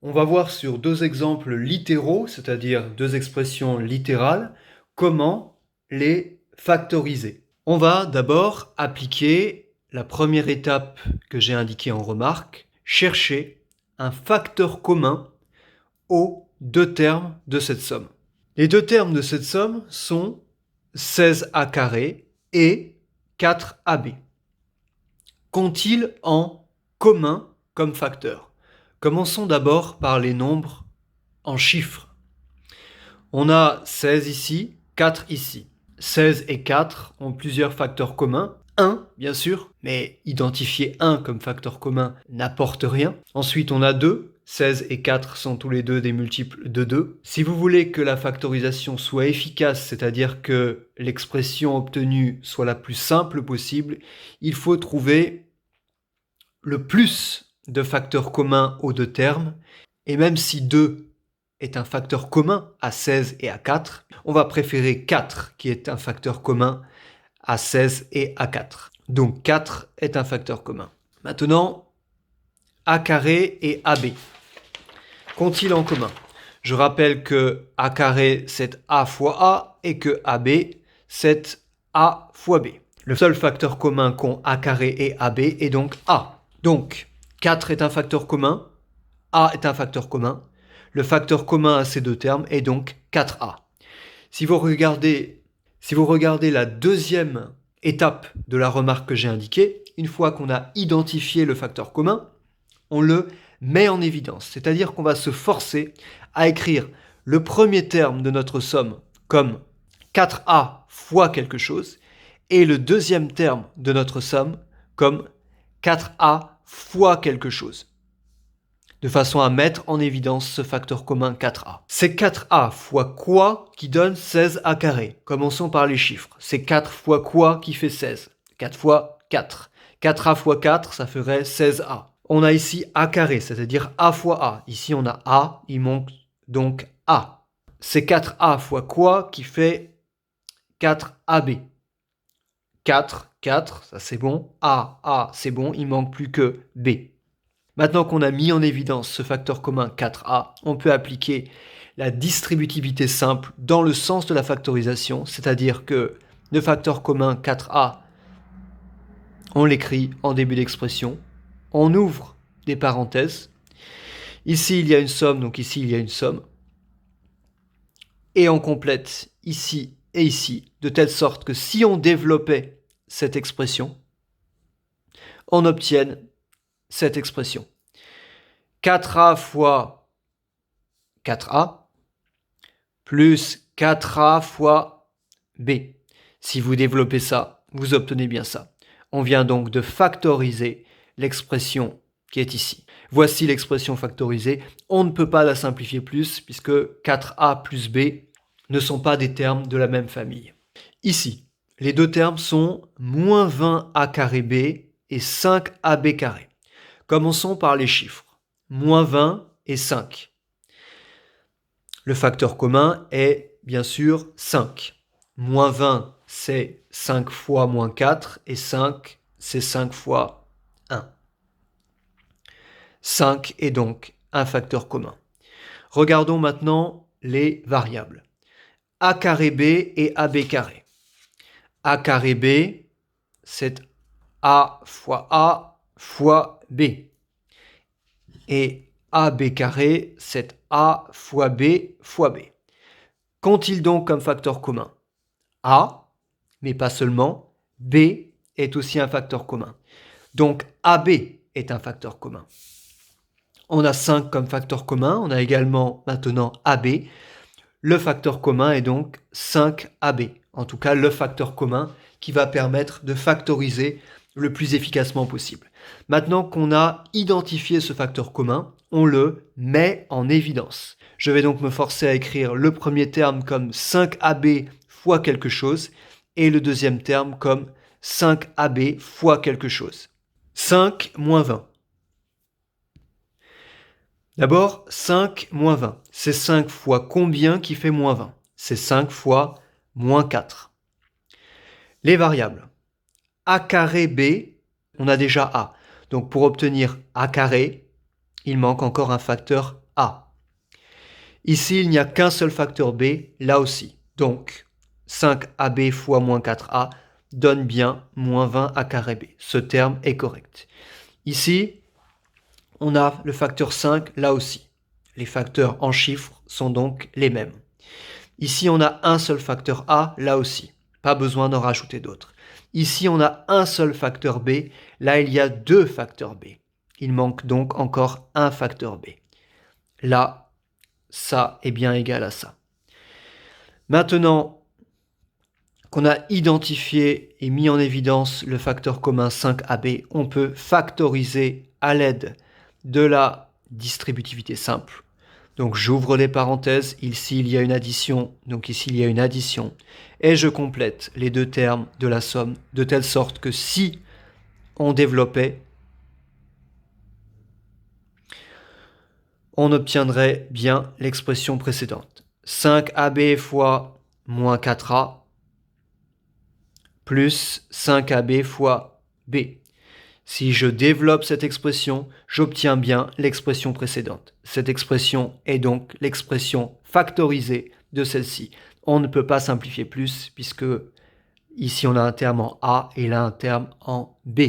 On va voir sur deux exemples littéraux, c'est-à-dire deux expressions littérales, comment les factoriser. On va d'abord appliquer la première étape que j'ai indiquée en remarque, chercher un facteur commun aux deux termes de cette somme. Les deux termes de cette somme sont 16a carré et 4ab. Qu'ont-ils en commun comme facteur? Commençons d'abord par les nombres en chiffres. On a 16 ici, 4 ici. 16 et 4 ont plusieurs facteurs communs. 1, bien sûr, mais identifier 1 comme facteur commun n'apporte rien. Ensuite, on a 2. 16 et 4 sont tous les deux des multiples de 2. Si vous voulez que la factorisation soit efficace, c'est-à-dire que l'expression obtenue soit la plus simple possible, il faut trouver le plus de facteurs communs aux deux termes. Et même si 2 est un facteur commun à 16 et à 4, on va préférer 4 qui est un facteur commun à 16 et à 4. Donc 4 est un facteur commun. Maintenant, a carré et ab. Qu'ont-ils en commun? Je rappelle que a carré c'est a fois a et que ab c'est a fois b. Le seul facteur commun qu'ont a carré et ab est donc a. Donc 4 est un facteur commun, a est un facteur commun. Le facteur commun à ces deux termes est donc 4a. Si vous regardez la deuxième étape de la remarque que j'ai indiquée, une fois qu'on a identifié le facteur commun, on le met en évidence. C'est-à-dire qu'on va se forcer à écrire le premier terme de notre somme comme 4a fois quelque chose et le deuxième terme de notre somme comme 4a fois quelque chose, de façon à mettre en évidence ce facteur commun 4a. C'est 4a fois quoi qui donne 16a carré? Commençons par les chiffres. C'est 4 fois quoi qui fait 16? 4 fois 4. 4a fois 4, ça ferait 16a. On a ici a carré, c'est-à-dire a fois a. Ici, on a a, il manque donc a. C'est 4a fois quoi qui fait 4ab? 4, 4, ça c'est bon. A, c'est bon, il manque plus que b. Maintenant qu'on a mis en évidence ce facteur commun 4a, on peut appliquer la distributivité simple dans le sens de la factorisation, c'est-à-dire que le facteur commun 4a, on l'écrit en début d'expression, on ouvre des parenthèses. Ici, il y a une somme, donc ici, il y a une somme. Et on complète ici et ici, de telle sorte que si on développait cette expression, on obtienne cette expression. 4a fois 4a plus 4a fois b. Si vous développez ça, vous obtenez bien ça. On vient donc de factoriser l'expression qui est ici. Voici l'expression factorisée. On ne peut pas la simplifier plus puisque 4a plus b ne sont pas des termes de la même famille. Ici, les deux termes sont moins 20a carré b et 5ab carré. Commençons par les chiffres. Moins 20 et 5. Le facteur commun est bien sûr 5. Moins 20, c'est 5 fois moins 4 et 5, c'est 5 fois 1. 5 est donc un facteur commun. Regardons maintenant les variables. A carré b et ab carré. A carré b, c'est a fois b. Et ab carré, c'est a fois b fois b. Qu'ont-ils donc comme facteur commun? A, mais pas seulement, b est aussi un facteur commun. Donc ab est un facteur commun. On a 5 comme facteur commun, on a également maintenant ab. Le facteur commun est donc 5ab. En tout cas, le facteur commun qui va permettre de factoriser le plus efficacement possible. Maintenant qu'on a identifié ce facteur commun, on le met en évidence. Je vais donc me forcer à écrire le premier terme comme 5ab fois quelque chose et le deuxième terme comme 5ab fois quelque chose. 5 moins 20. D'abord, 5 moins 20. C'est 5 fois combien qui fait moins 20? C'est 5 fois moins 4. Les variables. A carré b, on a déjà a. Donc pour obtenir a carré, il manque encore un facteur A. Ici, il n'y a qu'un seul facteur B, là aussi. Donc, 5AB fois moins 4A donne bien moins 20A carré B. Ce terme est correct. Ici, on a le facteur 5, là aussi. Les facteurs en chiffres sont donc les mêmes. Ici, on a un seul facteur A, là aussi. Pas besoin d'en rajouter d'autres. Ici, on a un seul facteur B. Là, il y a deux facteurs B. Il manque donc encore un facteur B. Là, ça est bien égal à ça. Maintenant qu'on a identifié et mis en évidence le facteur commun 5AB, on peut factoriser à l'aide de la distributivité simple. Donc j'ouvre les parenthèses, ici il y a une addition, donc ici il y a une addition, et je complète les deux termes de la somme de telle sorte que si on développait, on obtiendrait bien l'expression précédente. 5AB fois moins 4A plus 5AB fois B. Si je développe cette expression, j'obtiens bien l'expression précédente. Cette expression est donc l'expression factorisée de celle-ci. On ne peut pas simplifier plus puisque ici on a un terme en A et là un terme en B.